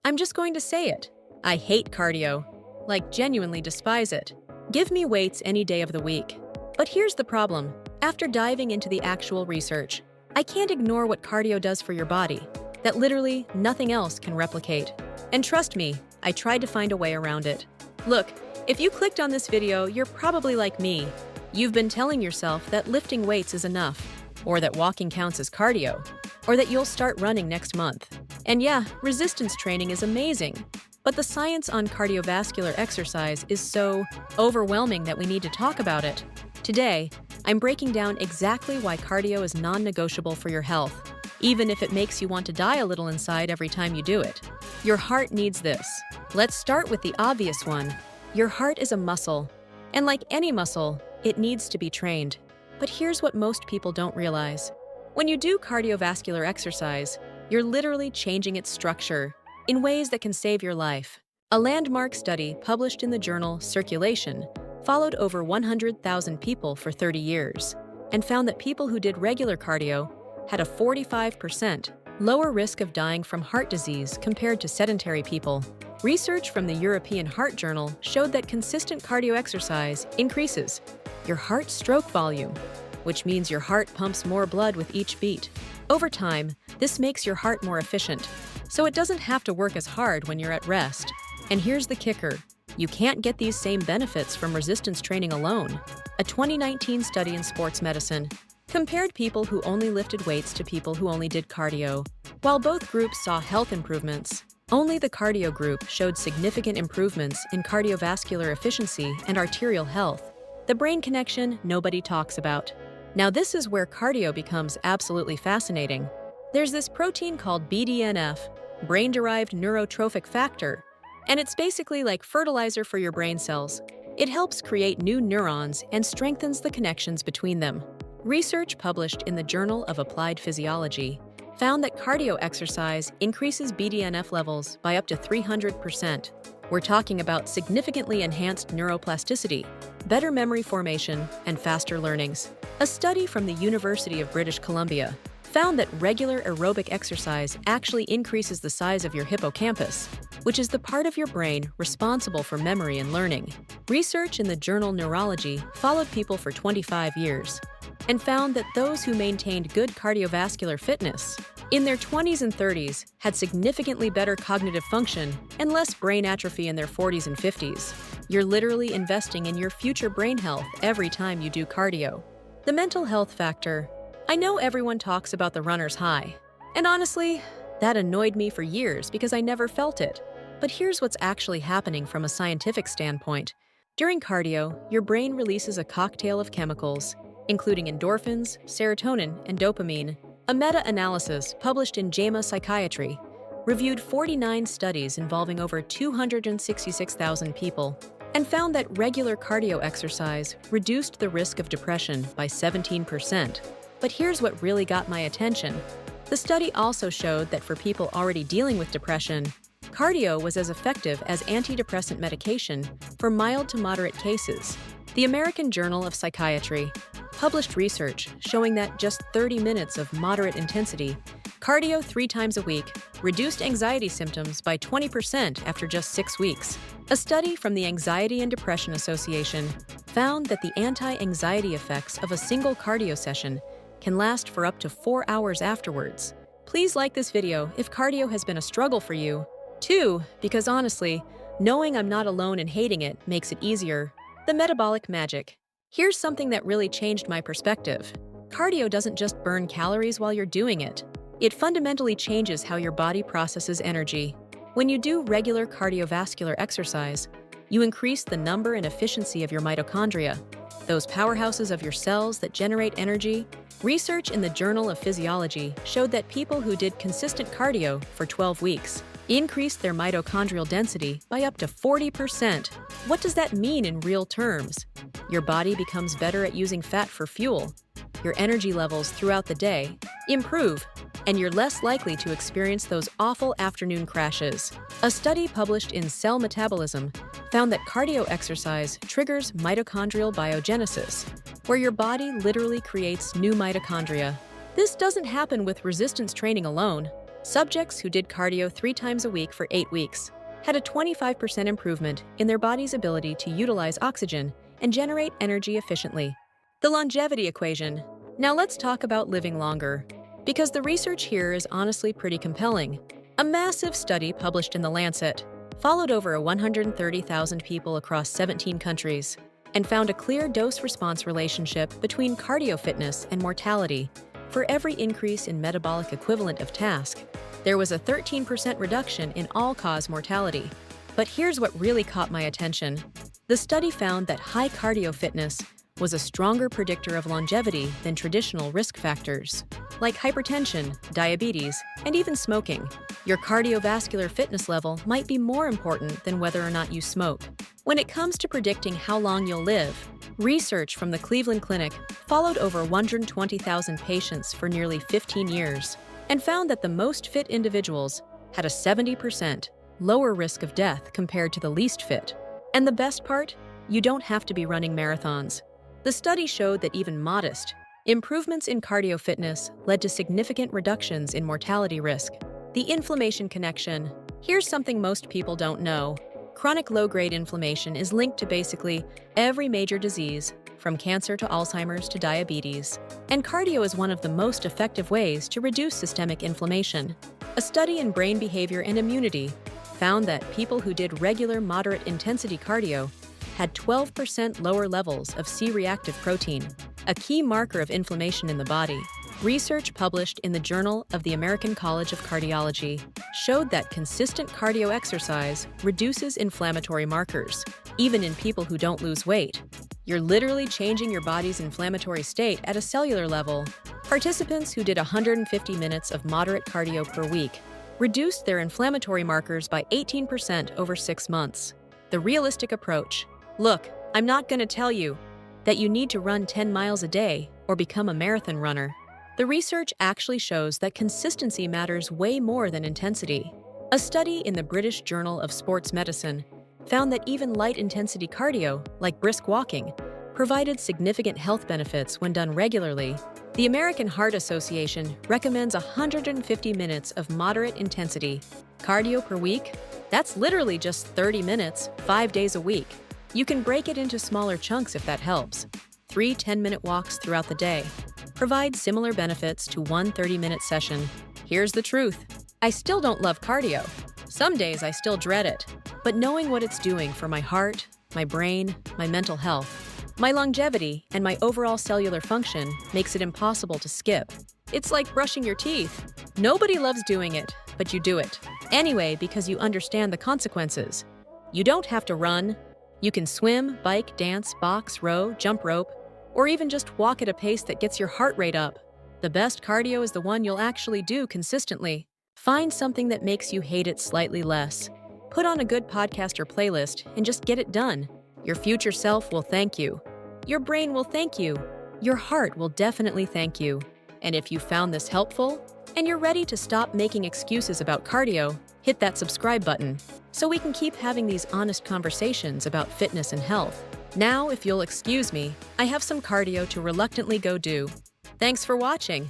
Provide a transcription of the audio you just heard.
I'm just going to say it. I hate cardio. Like, genuinely despise it. Give me weights any day of the week. But here's the problem. After diving into the actual research, I can't ignore what cardio does for your body, that literally nothing else can replicate. And trust me, I tried to find a way around it. Look, if you clicked on this video, you're probably like me. You've been telling yourself that lifting weights is enough, or that walking counts as cardio, or that you'll start running next month. And yeah, resistance training is amazing, but the science on cardiovascular exercise is so overwhelming that we need to talk about it. Today, I'm breaking down exactly why cardio is non-negotiable for your health, even if it makes you want to die a little inside every time you do it. Your heart needs this. Let's start with the obvious one. Your heart is a muscle, and like any muscle, it needs to be trained. But here's what most people don't realize. When you do cardiovascular exercise, you're literally changing its structure in ways that can save your life. A landmark study published in the journal Circulation followed over 100,000 people for 30 years and found that people who did regular cardio had a 45% lower risk of dying from heart disease compared to sedentary people. Research from the European Heart Journal showed that consistent cardio exercise increases your heart stroke volume, which means your heart pumps more blood with each beat. Over time, this makes your heart more efficient, so it doesn't have to work as hard when you're at rest. And here's the kicker. You can't get these same benefits from resistance training alone. A 2019 study in sports medicine compared people who only lifted weights to people who only did cardio. While both groups saw health improvements, only the cardio group showed significant improvements in cardiovascular efficiency and arterial health, the brain connection nobody talks about. Now this is where cardio becomes absolutely fascinating. There's this protein called BDNF, brain-derived neurotrophic factor, and it's basically like fertilizer for your brain cells. It helps create new neurons and strengthens the connections between them. Research published in the Journal of Applied Physiology found that cardio exercise increases BDNF levels by up to 300%. We're talking about significantly enhanced neuroplasticity, better memory formation, and faster learnings. A study from the University of British Columbia found that regular aerobic exercise actually increases the size of your hippocampus, which is the part of your brain responsible for memory and learning. Research in the journal Neurology followed people for 25 years and found that those who maintained good cardiovascular fitness in their 20s and 30s had significantly better cognitive function and less brain atrophy in their 40s and 50s. You're literally investing in your future brain health every time you do cardio. The mental health factor. I know everyone talks about the runner's high, and honestly, that annoyed me for years because I never felt it. But here's what's actually happening from a scientific standpoint. During cardio, your brain releases a cocktail of chemicals, including endorphins, serotonin, and dopamine. A meta-analysis published in JAMA Psychiatry reviewed 49 studies involving over 266,000 people and found that regular cardio exercise reduced the risk of depression by 17%. But here's what really got my attention. The study also showed that for people already dealing with depression, cardio was as effective as antidepressant medication for mild to moderate cases. The American Journal of Psychiatry published research showing that just 30 minutes of moderate intensity cardio 3 times a week reduced anxiety symptoms by 20% after just 6 weeks. A study from the Anxiety and Depression Association found that the anti-anxiety effects of a single cardio session can last for up to 4 hours afterwards. Please like this video if cardio has been a struggle for you. 2, because honestly, knowing I'm not alone in hating it makes it easier. The metabolic magic. Here's something that really changed my perspective. Cardio doesn't just burn calories while you're doing it. It fundamentally changes how your body processes energy. When you do regular cardiovascular exercise, you increase the number and efficiency of your mitochondria, those powerhouses of your cells that generate energy. Research in the Journal of Physiology showed that people who did consistent cardio for 12 weeks increased their mitochondrial density by up to 40%. What does that mean in real terms? Your body becomes better at using fat for fuel. Your energy levels throughout the day improve, and you're less likely to experience those awful afternoon crashes. A study published in Cell Metabolism found that cardio exercise triggers mitochondrial biogenesis, where your body literally creates new mitochondria. This doesn't happen with resistance training alone. Subjects who did cardio 3 times a week for 8 weeks had a 25% improvement in their body's ability to utilize oxygen and generate energy efficiently. The longevity equation. Now let's talk about living longer, because the research here is honestly pretty compelling. A massive study published in the Lancet followed over 130,000 people across 17 countries and found a clear dose-response relationship between cardio fitness and mortality. For every increase in metabolic equivalent of task, there was a 13% reduction in all-cause mortality. But here's what really caught my attention. The study found that high cardio fitness was a stronger predictor of longevity than traditional risk factors, like hypertension, diabetes, and even smoking. Your cardiovascular fitness level might be more important than whether or not you smoke. When it comes to predicting how long you'll live, research from the Cleveland Clinic followed over 120,000 patients for nearly 15 years and found that the most fit individuals had a 70% lower risk of death compared to the least fit. And the best part? You don't have to be running marathons. The study showed that even modest improvements in cardio fitness led to significant reductions in mortality risk. The inflammation connection. Here's something most people don't know. Chronic low-grade inflammation is linked to basically every major disease, from cancer to Alzheimer's to diabetes. And cardio is one of the most effective ways to reduce systemic inflammation. A study in brain behavior and immunity found that people who did regular moderate-intensity cardio had 12% lower levels of C-reactive protein, a key marker of inflammation in the body. Research published in the Journal of the American College of Cardiology showed that consistent cardio exercise reduces inflammatory markers, even in people who don't lose weight. You're literally changing your body's inflammatory state at a cellular level. Participants who did 150 minutes of moderate cardio per week reduced their inflammatory markers by 18% over 6 months. The realistic approach. Look, I'm not going to tell you that you need to run 10 miles a day or become a marathon runner. The research actually shows that consistency matters way more than intensity. A study in the British Journal of Sports Medicine found that even light-intensity cardio, like brisk walking, provided significant health benefits when done regularly. The American Heart Association recommends 150 minutes of moderate-intensity cardio per week. That's literally just 30 minutes, 5 days a week. You can break it into smaller chunks if that helps. 3 10-minute walks throughout the day provide similar benefits to one 30-minute session. Here's the truth. I still don't love cardio. Some days I still dread it. But knowing what it's doing for my heart, my brain, my mental health, my longevity, and my overall cellular function makes it impossible to skip. It's like brushing your teeth. Nobody loves doing it, but you do it anyway because you understand the consequences. You don't have to run. You can swim, bike, dance, box, row, jump rope, or even just walk at a pace that gets your heart rate up. The best cardio is the one you'll actually do consistently. Find something that makes you hate it slightly less. Put on a good podcast or playlist and just get it done. Your future self will thank you. Your brain will thank you. Your heart will definitely thank you. And if you found this helpful and you're ready to stop making excuses about cardio, hit that subscribe button so we can keep having these honest conversations about fitness and health. Now, if you'll excuse me, I have some cardio to reluctantly go do. Thanks for watching.